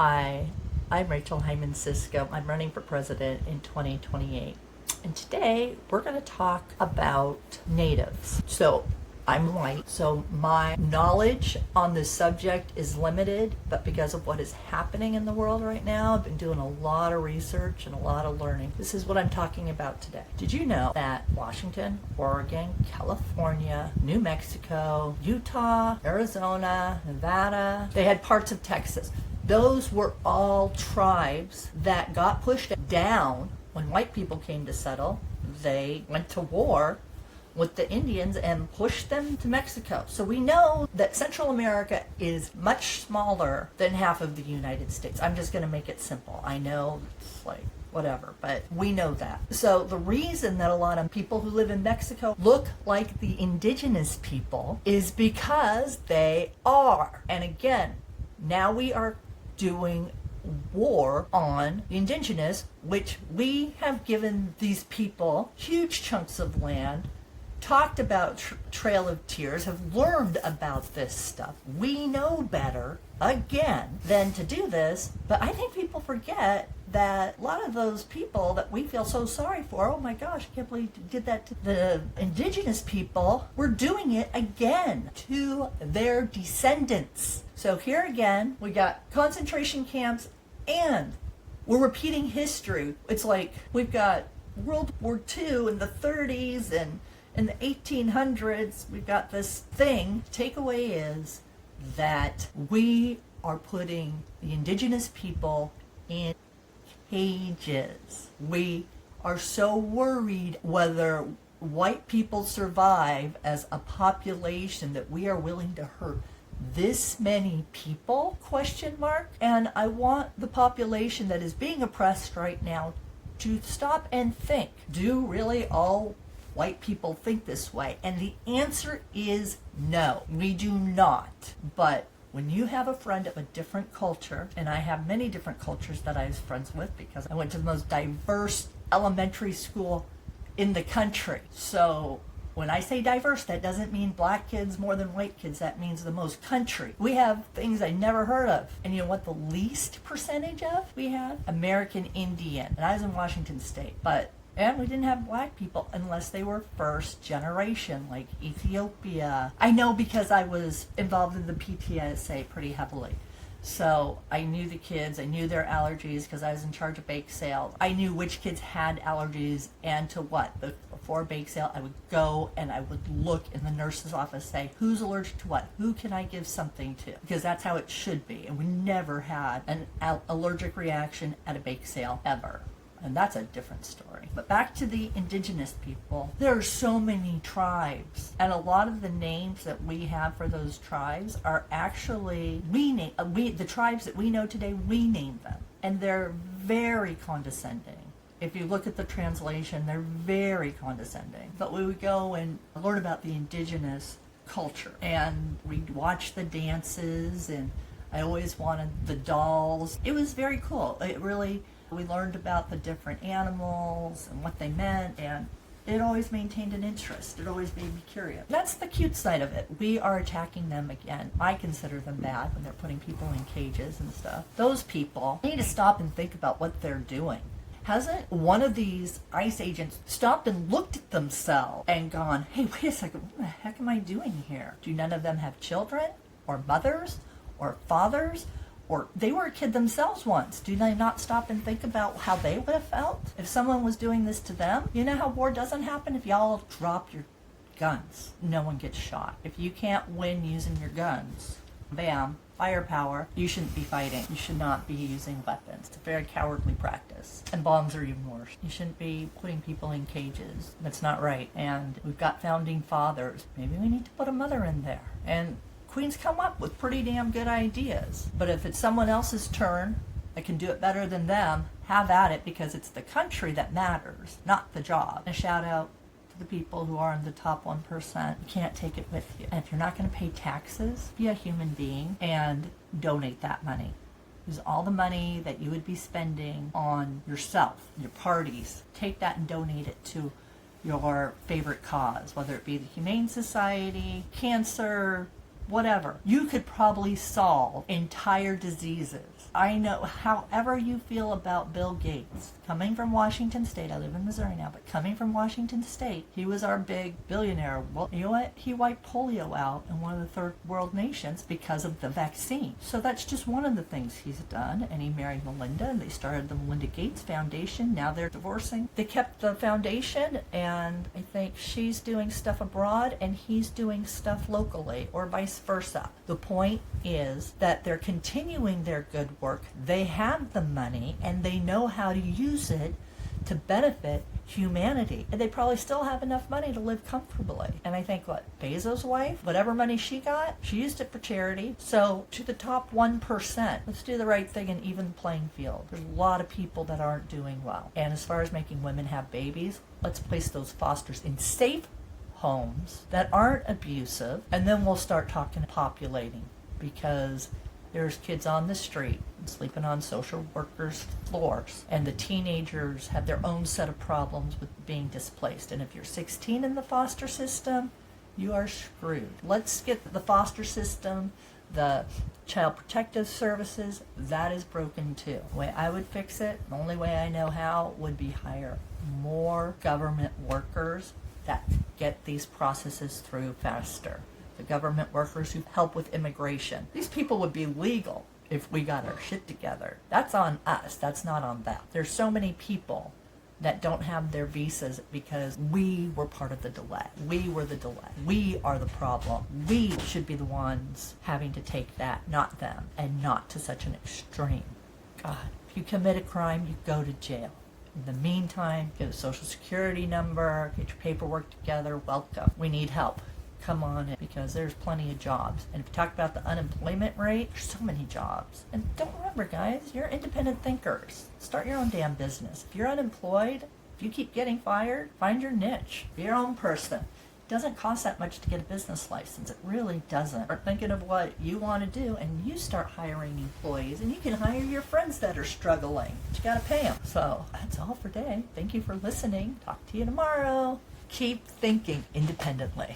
Hi, I'm Rachel Hyman-Sisco. I'm running for president in 2028. And today we're going to talk about natives. So I'm white, so my knowledge on this subject is limited, but because of what is happening in the world right now, I've been doing a lot of research and a lot of learning. This is what I'm talking about today. Did you know that Washington, Oregon, California, New Mexico, Utah, Arizona, Nevada, they had parts of Texas. Those were all tribes that got pushed down when white people came to settle. They went to war with the Indians and pushed them to Mexico. So we know that Central America is much smaller than half of the United States. I'm just going to make it simple. I know it's like whatever, but we know that. So the reason that a lot of people who live in Mexico look like the indigenous people is because they are. And again, now we are doing war on the indigenous, which we have given these people huge chunks of land, talked about Trail of Tears, have learned about this stuff. We know better, again, than to do this, but I think people forget that a lot of those people that we feel so sorry for, oh my gosh, I can't believe you did that to the indigenous people, we're doing it again to their descendants. So here again, we got concentration camps and we're repeating history. It's like we've got World War II in the 30s and in the 1800s, we've got this thing. Takeaway is that we are putting the indigenous people in cages. We are so worried whether white people survive as a population that we are willing to hurt this many people, ? And I want the population that is being oppressed right now to stop and think, do really all white people think this way? And the answer is no, we do not. But when you have a friend of a different culture, and I have many different cultures that I was friends with because I went to the most diverse elementary school in the country. So when I say diverse, that doesn't mean black kids more than white kids. That means the most country. We have things I never heard of. And you know what the least percentage of we had? American Indian. And I was in Washington State. And we didn't have black people unless they were first generation, like Ethiopia. I know because I was involved in the PTSA pretty heavily. So I knew the kids, I knew their allergies because I was in charge of bake sales. I knew which kids had allergies and to what. Before bake sale, I would go and I would look in the nurse's office, say, who's allergic to what? Who can I give something to? Because that's how it should be. And we never had an allergic reaction at a bake sale, ever. And that's a different story. But back to the indigenous people, there are so many tribes. And a lot of the names that we have for those tribes are actually, the tribes that we know today, we name them. And they're very condescending. If you look at the translation, they're very condescending. But we would go and learn about the indigenous culture. And we'd watch the dances, and I always wanted the dolls. It was very cool. We learned about the different animals and what they meant, and it always maintained an interest. It always made me curious. That's the cute side of it. We are attacking them again. I consider them bad when they're putting people in cages and stuff. Those people need to stop and think about what they're doing. Hasn't one of these ICE agents stopped and looked at themselves and gone, hey, wait a second, what the heck am I doing here? Do none of them have children or mothers or fathers? Or they were a kid themselves once. Do they not stop and think about how they would have felt if someone was doing this to them? You know how war doesn't happen? If y'all drop your guns, no one gets shot. If you can't win using your guns, bam, firepower, you shouldn't be fighting. You should not be using weapons. It's a very cowardly practice. And bombs are even worse. You shouldn't be putting people in cages. That's not right. And we've got founding fathers. Maybe we need to put a mother in there. And Queens come up with pretty damn good ideas. But if it's someone else's turn that can do it better than them, have at it, because it's the country that matters, not the job. A shout out to the people who are in the top 1%. You can't take it with you. And if you're not going to pay taxes, be a human being and donate that money. Use all the money that you would be spending on yourself, your parties. Take that and donate it to your favorite cause, whether it be the Humane Society, cancer, whatever. You could probably solve entire diseases I know, however you feel about Bill Gates, coming from Washington State, I live in Missouri now, but coming from Washington State, he was our big billionaire. Well, you know what? He wiped polio out in one of the third world nations because of the vaccine. So that's just one of the things he's done. And he married Melinda, and they started the Melinda Gates Foundation. Now they're divorcing. They kept the foundation, and I think she's doing stuff abroad and he's doing stuff locally, or vice versa. The point is that they're continuing their good work. They have the money and they know how to use it to benefit humanity. And they probably still have enough money to live comfortably. And I think, what, Bezos' wife, whatever money she got, she used it for charity. So to the top 1%, let's do the right thing and even playing field. There's a lot of people that aren't doing well. And as far as making women have babies, let's place those fosters in safe homes that aren't abusive, and then we'll start talking populating, because there's kids on the street sleeping on social workers' floors, and the teenagers have their own set of problems with being displaced. And if you're 16 in the foster system, you are screwed. Let's get the foster system, the child protective services, that is broken too. The way I would fix it, the only way I know how, would be hire more government workers that get these processes through faster. The government workers who help with immigration. These people would be legal if we got our shit together. That's on us. That's not on them. There's so many people that don't have their visas because we were part of the delay. We were the delay. We are the problem. We should be the ones having to take that, not them, and not to such an extreme. God, if you commit a crime, you go to jail. In the meantime, get a social security number, get your paperwork together, welcome. We need help. Come on in, because there's plenty of jobs. And if you talk about the unemployment rate, there's so many jobs. And don't remember, guys, you're independent thinkers. Start your own damn business. If you're unemployed, if you keep getting fired, find your niche. Be your own person. It doesn't cost that much to get a business license. It really doesn't. Start thinking of what you want to do, and you start hiring employees, and you can hire your friends that are struggling. But you got to pay them. So that's all for today. Thank you for listening. Talk to you tomorrow. Keep thinking independently.